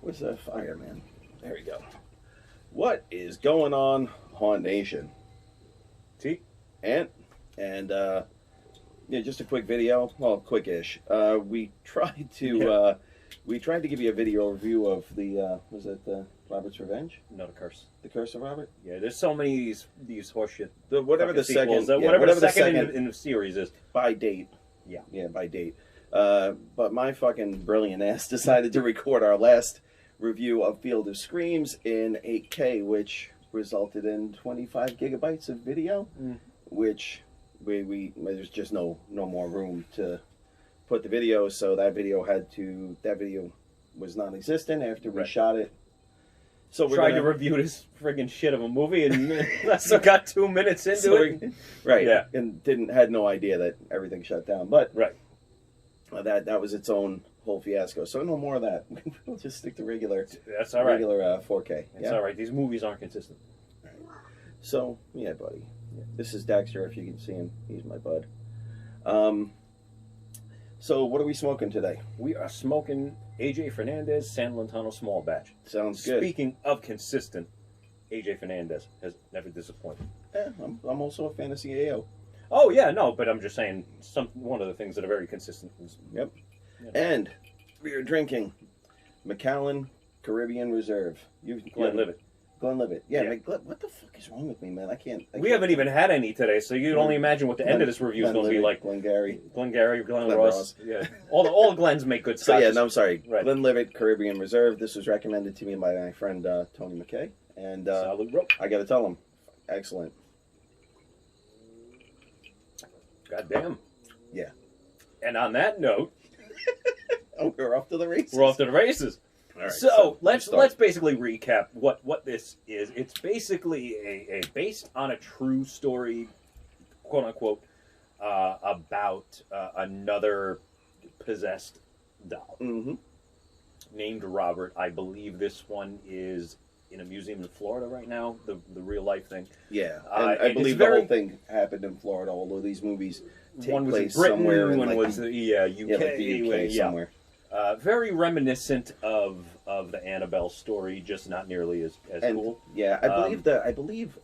Where's the fireman? There we go. What is going on, Haunt Nation? T? And yeah, just a quick video. Well, quick-ish. We tried to give you a video review of the was it Robert's Revenge? No, The Curse. The Curse of Robert. Yeah, there's so many of these horseshit. Whatever the sequels, second, whatever the second in the series is. By date. Yeah, by date. But my fucking brilliant ass decided to record our last review of Field of Screams in 8K, which resulted in 25 gigabytes of video, which we there's just no more room to put the video, so that video was non-existent after we shot it. So we tried to review this friggin' shit of a movie, and I still got 2 minutes into it. Right, yeah, and had no idea that everything shut down, but right. That was its own whole fiasco. So no more of that. We'll just stick to regular. That's all right. Regular 4K. That's all right. These movies aren't consistent. Right. So yeah, buddy. Yeah. This is Dexter. If you can see him, he's my bud. So what are we smoking today? We are smoking AJ Fernandez San Lentano Small Batch. Sounds good. Speaking of consistent, AJ Fernandez has never disappointed. Yeah, I'm also a fantasy AO. Oh yeah, no, but I'm just saying one of the things that are very consistent is, yep. You know. And we are drinking Macallan Caribbean Reserve. Glenlivet. Glenlivet. Yeah. What the fuck is wrong with me, man? I can't. We haven't even had any today, so you can only imagine what the end of this review is going to be like. Glengarry, Glen Ross. Yeah. All the Glens make good scotches. So yeah, no, I'm sorry. Right. Glenlivet Caribbean Reserve. This was recommended to me by my friend Tony McKay, and I got to tell him, excellent. Goddamn. Yeah. And on that note, we're off to the races. We're off to the races. All right, so let's basically recap what this is. It's basically a based on a true story, quote unquote, about another possessed doll named Robert. I believe this one is in a museum in Florida right now, the real life thing. Yeah, and I believe the whole thing happened in Florida, although these movies take one was place in Britain, somewhere in one like was the UK, the UK somewhere. Very reminiscent of the Annabelle story, just not nearly as cool. Yeah, I believe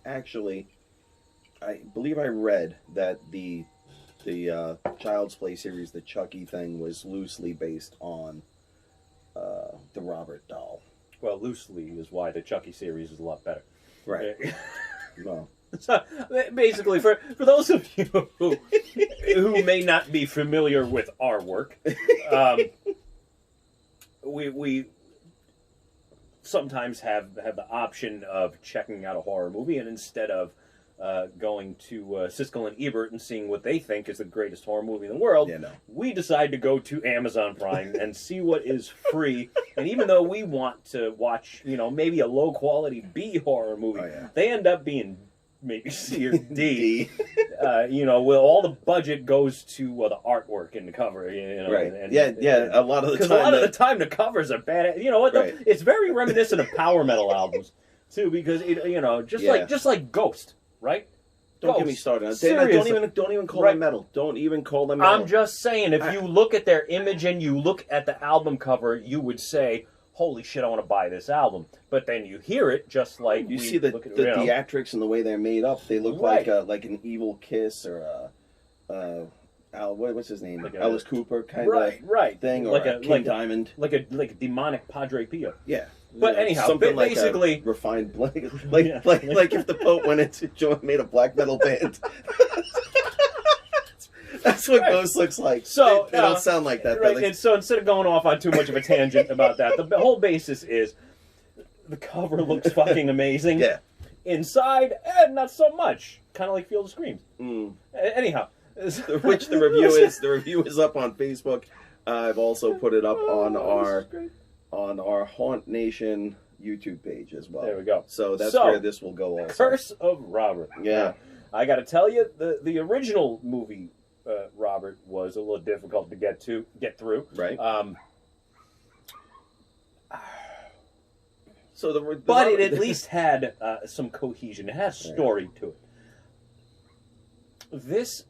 I read that the Child's Play series, the Chucky thing, was loosely based on the Robert doll. Well, loosely is why the Chucky series is a lot better. Right. Well. So, basically, for those of you who may not be familiar with our work, we sometimes have the option of checking out a horror movie, and instead of going to Siskel and Ebert and seeing what they think is the greatest horror movie in the world, we decide to go to Amazon Prime and see what is free. And even though we want to watch, maybe a low-quality B horror movie, they end up being maybe C or D. Well, all the budget goes to the artwork and the cover. Right. And, a lot of the time. Because a lot of the time the covers are bad. You know what? Right. It's very reminiscent of power metal albums too, because just like Ghost. Right? Don't get me started. Don't even call them metal. Don't even call them metal. I'm just saying, if you look at their image and you look at the album cover, you would say, "Holy shit, I want to buy this album." But then you hear it, just like you see the theatrics and the way they're made up. They look like an Evil Kiss or what's his name? Like Alice Cooper kind of thing, or like a King Diamond, like a demonic Padre Pio. Yeah. But anyhow, something basically like a refined like if the Pope went into made a black metal band. That's what Ghost looks like. So they don't sound like that. Right. And so instead of going off on too much of a tangent about that, the whole basis is the cover looks fucking amazing. Yeah. Inside, not so much. Kind of like Field of Screams. Anyhow, which the review is up on Facebook. I've also put it up on our Haunt Nation YouTube page as well. There we go. So that's where this will go also. Curse of Robert. Yeah. I got to tell you, the original movie, Robert, was a little difficult to get through. Right. But it at least had some cohesion. It has story to it. This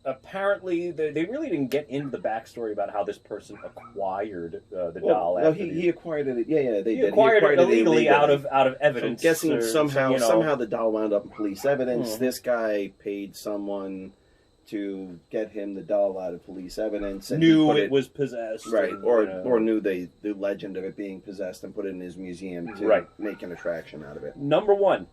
apparently, they really didn't get into the backstory about how this person acquired the doll. No, he acquired it. Yeah, they did. Acquired it illegally out of evidence. So I'm guessing somehow the doll wound up in police evidence. This guy paid someone to get him the doll out of police evidence. And knew it was possessed. Right, or knew the legend of it being possessed and put it in his museum to make an attraction out of it. Number one,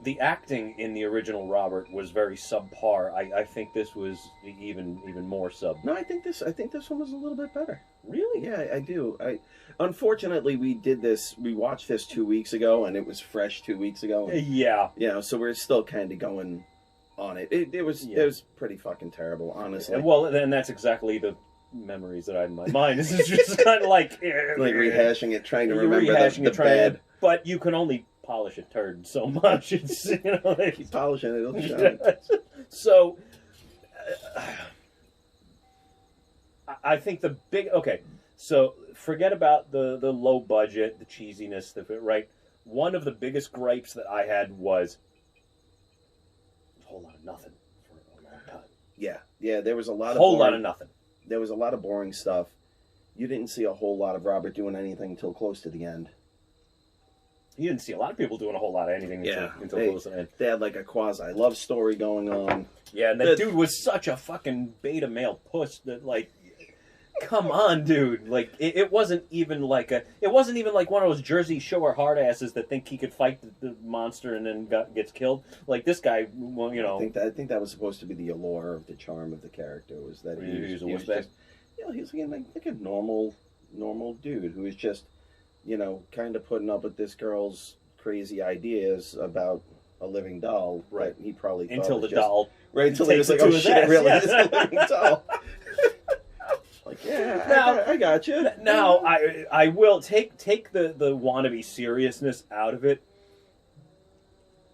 the acting in the original Robert was very subpar. I think this was even more sub. No, I think this one was a little bit better. Really? Yeah, I do. Unfortunately, we watched this 2 weeks ago, and it was fresh 2 weeks ago. And, yeah. So we're still kind of going on it. It was pretty fucking terrible, honestly. Well, and that's exactly the memories that I have in my mind. This is just kind of like rehashing it, trying to remember the bad. But you can only polish a turd so much. It's keep polishing it, it'll shine. So I think so forget about the low budget, the cheesiness, right? One of the biggest gripes that I had was a whole lot of nothing for a long time. Yeah, there was a lot of nothing. There was a lot of boring stuff. You didn't see a whole lot of Robert doing anything until close to the end. You didn't see a lot of people doing a whole lot of anything until close to the end. They had like a quasi-love story going on. Yeah, and that dude was such a fucking beta male puss that, like, come on, dude. Like, it wasn't even like one of those Jersey Shore hard asses that think he could fight the monster and then gets killed. Like, this guy, well, you know. I think that was supposed to be the allure of the charm of the character, was that he was just, he's like a normal dude who was just, kind of putting up with this girl's crazy ideas about a living doll. Right. He probably thought until the doll. Right, until he was like, oh shit, it really is a living doll. Like, yeah, now, I got you. Now, I will take the wannabe seriousness out of it.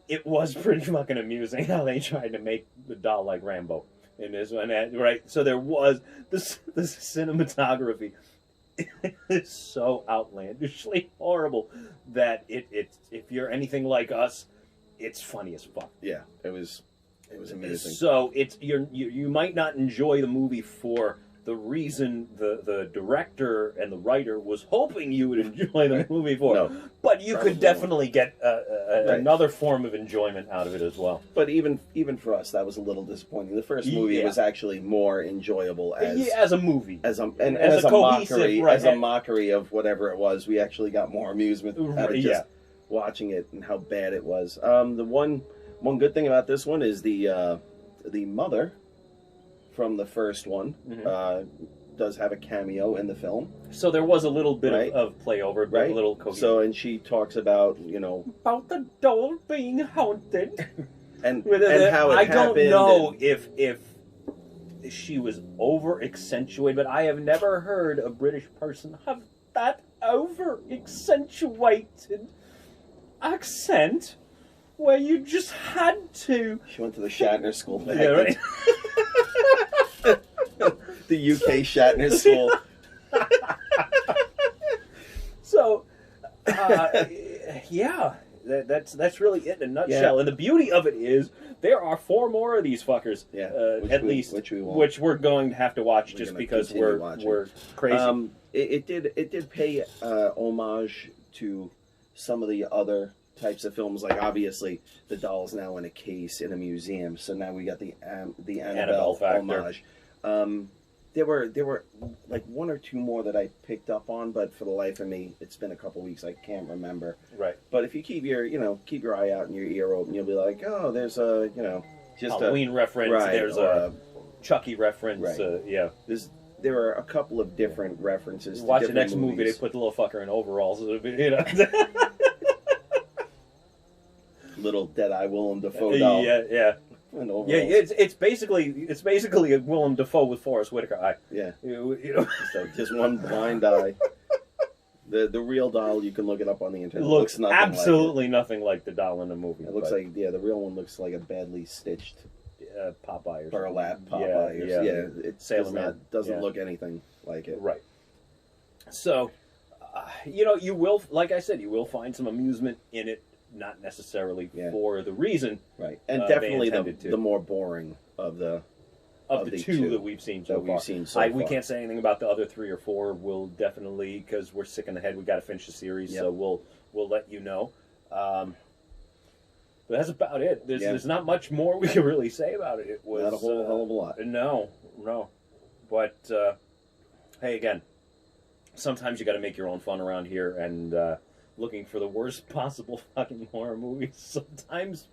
It was pretty fucking amusing how they tried to make the doll like Rambo in this one, right? So there was the cinematography. It's so outlandishly horrible that if you're anything like us, it's funny as fuck. Yeah, it was amazing. So you might not enjoy the movie for the reason the director and the writer was hoping you would enjoy the movie for, but you could definitely get another form of enjoyment out of it as well. But even for us, that was a little disappointing. The first movie was actually more enjoyable as a movie, as a mockery of whatever it was. We actually got more amusement out of just watching it and how bad it was. The one good thing about this one is the mother from the first one does have a cameo in the film. So there was a little bit of playover, a little cohesion. So, and she talks about, about the doll being haunted. and how it happened. I don't know if she was over-accentuated, but I have never heard a British person have that over-accentuated accent where you just had to. She went to the Shatner school. Yeah, right? The UK Shatner school. So, that's really it in a nutshell. Yeah. And the beauty of it is there are 4 more of these fuckers, which we're going to have to watch just because we're crazy. It did pay homage to some of the other types of films. Like, obviously the doll's now in a case in a museum, so now we got the Annabelle homage. There were like 1 or 2 more that I picked up on, but for the life of me, it's been a couple weeks. I can't remember. Right. But if you keep your eye out and your ear open, you'll be like, oh, there's a just Halloween reference. Right, there's a Chucky reference. Right. There are a couple of different references. Watch to the next movies. movie. They put the little fucker in overalls. Little Dead-Eye Willem Dafoe doll. Yeah. It's basically a Willem Dafoe with Forrest Whitaker eye. Yeah, so just one blind eye. The real doll, you can look it up on the internet. Looks absolutely nothing like the doll in the movie. It looks like the real one looks like a badly stitched Popeye or burlap Popeye. It doesn't look anything like it. Right. So, you will, like I said, you will find some amusement in it not necessarily for the reason. Right, and definitely the more boring of the two that we've seen so far. We can't say anything about the other 3 or 4. We'll definitely, because we're sick in the head, we got to finish the series, so we'll let you know. But that's about it. There's not much more we can really say about it. It was not a whole hell of a lot. No. But hey, again, sometimes you got to make your own fun around here, and looking for the worst possible fucking horror movies sometimes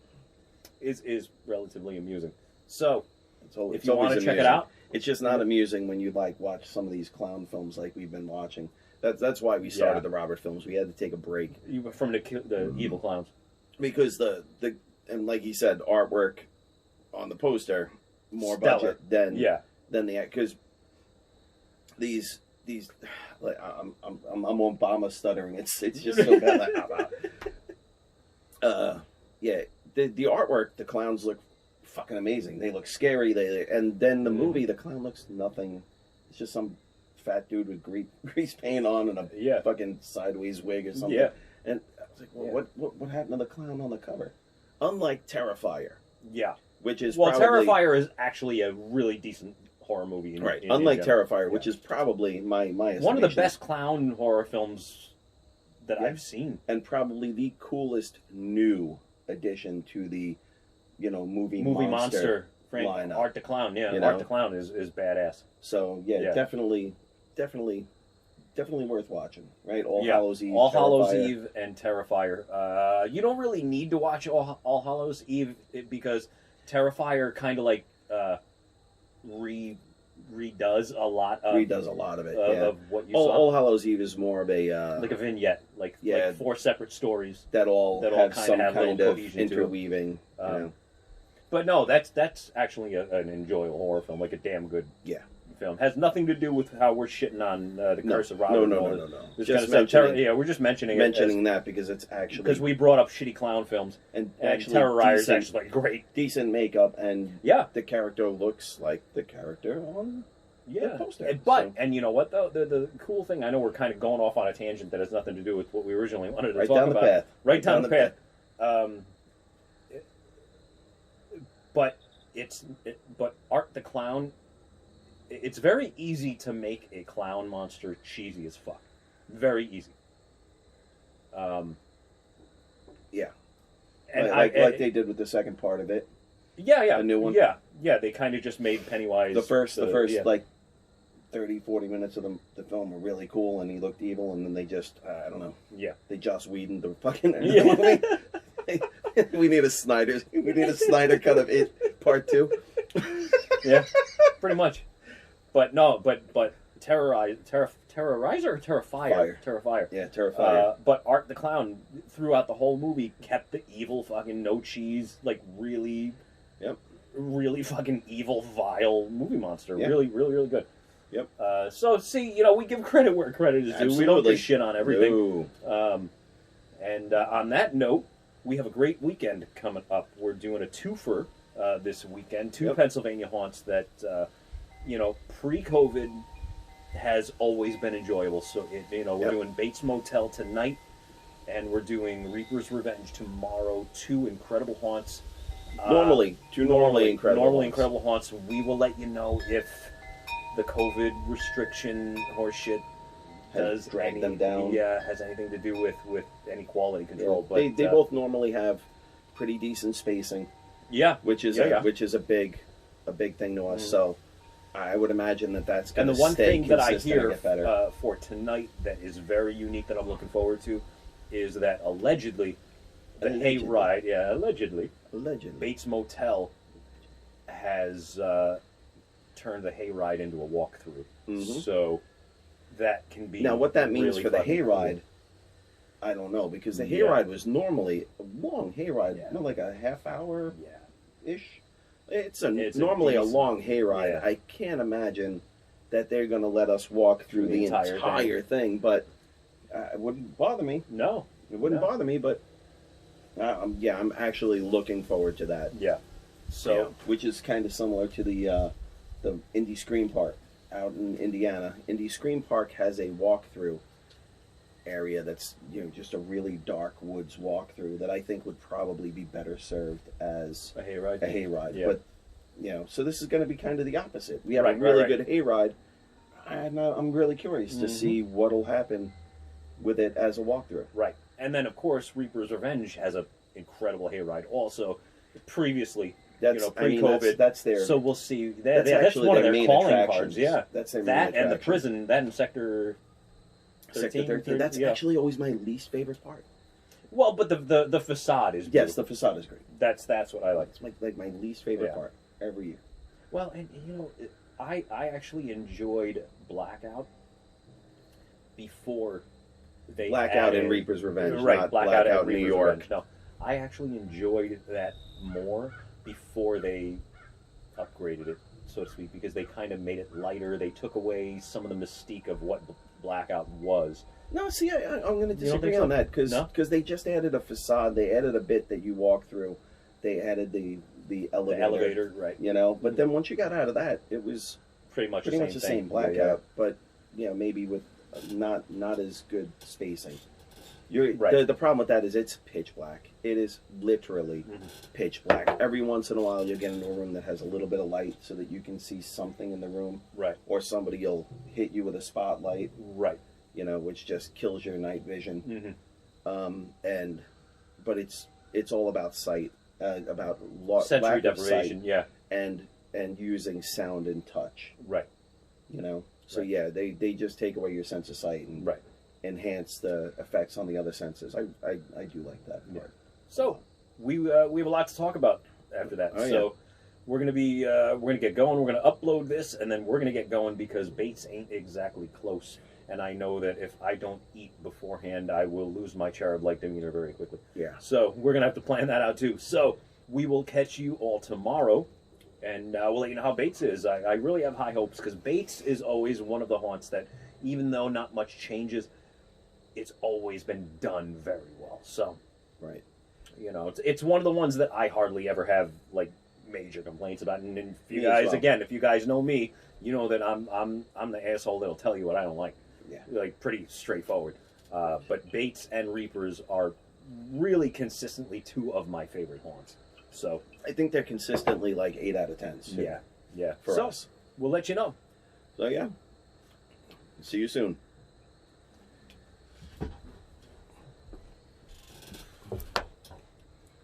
is relatively amusing. So. If you want to check it out, it's just not amusing when you watch some of these clown films like we've been watching. That's why we started the Robert films. We had to take a break from the evil clowns because and like he said, artwork on the poster more stellar budget than the because these I'm Obama stuttering. It's just so bad. The artwork, the clowns look fucking amazing. They look scary. And then the movie, the clown looks nothing. It's just some fat dude with grease paint on and a fucking sideways wig or something. Yeah. And I was like, well, what happened to the clown on the cover? Unlike Terrifier. Yeah. Which is Terrifier is actually a really decent horror movie. Unlike Terrifier, which is probably my one of the best clown horror films that I've seen, and probably the coolest new addition to the movie monster lineup. Art the Clown, Art the Clown is badass. So definitely worth watching. Right, All Hallows Eve, Hallows Eve, and Terrifier. You don't really need to watch All Hallows Eve because Terrifier kind of redoes a lot of it. Of what you saw. All Hallows Eve is more of a like a vignette, like 4 separate stories that all have some kind of cohesion interweaving. But no, that's actually an enjoyable horror film, like a damn good film. Has nothing to do with how we're shitting on the Curse of Robert. No. Just we're just mentioning that because it's actually because we brought up shitty clown films and Terrorizer is actually decent makeup and the character looks like the character on the poster. And you know what though, the cool thing, I know we're kind of going off on a tangent that has nothing to do with what we originally wanted to talk about. Right down the path. But Art the Clown, it's very easy to make a clown monster cheesy as fuck. Very easy. And like they did with the second part of it. Yeah. The new one. Yeah. They kind of just made Pennywise. The first 30, 40 minutes of the film were really cool, and he looked evil, and then they just I don't know. Yeah. They Joss Whedoned the fucking we need a Snyder cut of it part 2. Yeah, pretty much. But no, but Terrorizer or Terrifier? Terrifier. Yeah, Terrifier. But Art the Clown throughout the whole movie kept the evil fucking no cheese, really fucking evil, vile movie monster. Yep. Really, really, really good. Yep. So see, we give credit where credit is due. Absolutely. We don't just shit on everything. No. And on that note, we have a great weekend coming up. We're doing a twofer this weekend. 2 Pennsylvania haunts that, pre-COVID has always been enjoyable. So, we're doing Bates Motel tonight, and we're doing Reaper's Revenge tomorrow. 2 incredible haunts. Normally incredible haunts. We will let you know if the COVID restriction horseshit does drag them down. Yeah, has anything to do with any quality control. Yeah, but they both normally have pretty decent spacing. Yeah, which is a big thing to us. So I would imagine that's going to stay. And the one thing that I hear better. For tonight that is very unique that I'm looking forward to is that allegedly the Hayride, Bates Motel has turned the Hayride into a walkthrough. Mm-hmm. So that can be now what that means really for the Hayride. I don't know, because the hayride was normally a long hayride, like a half hour ish. It's normally a long hayride. Yeah. I can't imagine that they're going to let us walk through the entire thing, but it wouldn't bother me. No, it wouldn't bother me, but I'm actually looking forward to that. Yeah. So, which is kind of similar to the Indie Scream Park out in Indiana. Indie Scream Park has a walkthrough area that's just a really dark woods walkthrough that I think would probably be better served as a hayride. A hayride, yeah. But so this is going to be kind of the opposite. We have a really good hayride, and I'm really curious to see what'll happen with it as a walkthrough. Right, and then of course Reaper's Revenge has a incredible hayride also. Previously, pre-COVID, that's their. So we'll see. That's one of their calling cards. Yeah, that's their that and the prison. That in Sector 13. Sector 13. That's actually always my least favorite part. Well, but the facade is beautiful. Yes, the facade is great. That's what I like. It's like my least favorite part every year. Well, and I actually enjoyed Blackout before they Blackout added, and Reaper's Revenge, right? not Blackout and New Reaper's York. Revenge. No, I actually enjoyed that more before they upgraded it, so to speak, because they kind of made it lighter. They took away some of the mystique of what Blackout was. No, see, I'm going to disagree on that because they just added a facade. They added a bit that you walk through. They added the elevator. The elevator, right? But then once you got out of that, it was pretty much the same Blackout, but maybe with not as good spacing. The problem with that is it's pitch black. It is literally pitch black. Every once in a while, you'll get into a room that has a little bit of light so that you can see something in the room. Right. Or somebody will hit you with a spotlight. Right. Which just kills your night vision. But it's all about sight, about sensory deprivation. Yeah. And using sound and touch. Right. So they just take away your sense of sight and enhance the effects on the other senses. I do like that part. Yeah. So we have a lot to talk about after that. We're gonna get going. We're gonna upload this, and then we're gonna get going because Bates ain't exactly close. And I know that if I don't eat beforehand, I will lose my cherub-like demeanor very quickly. Yeah. So we're gonna have to plan that out too. So we will catch you all tomorrow. And we'll let you know how Bates is. I really have high hopes because Bates is always one of the haunts that, even though not much changes, it's always been done very well. So, right, it's one of the ones that I hardly ever have like major complaints about. And if you if you guys know me, you know that I'm the asshole that'll tell you what I don't like. Yeah, like pretty straightforward. But Bates and Reapers are really consistently two of my favorite haunts. So I think they're consistently like 8 out of 10. Yeah. For us, we'll let you know. So see you soon.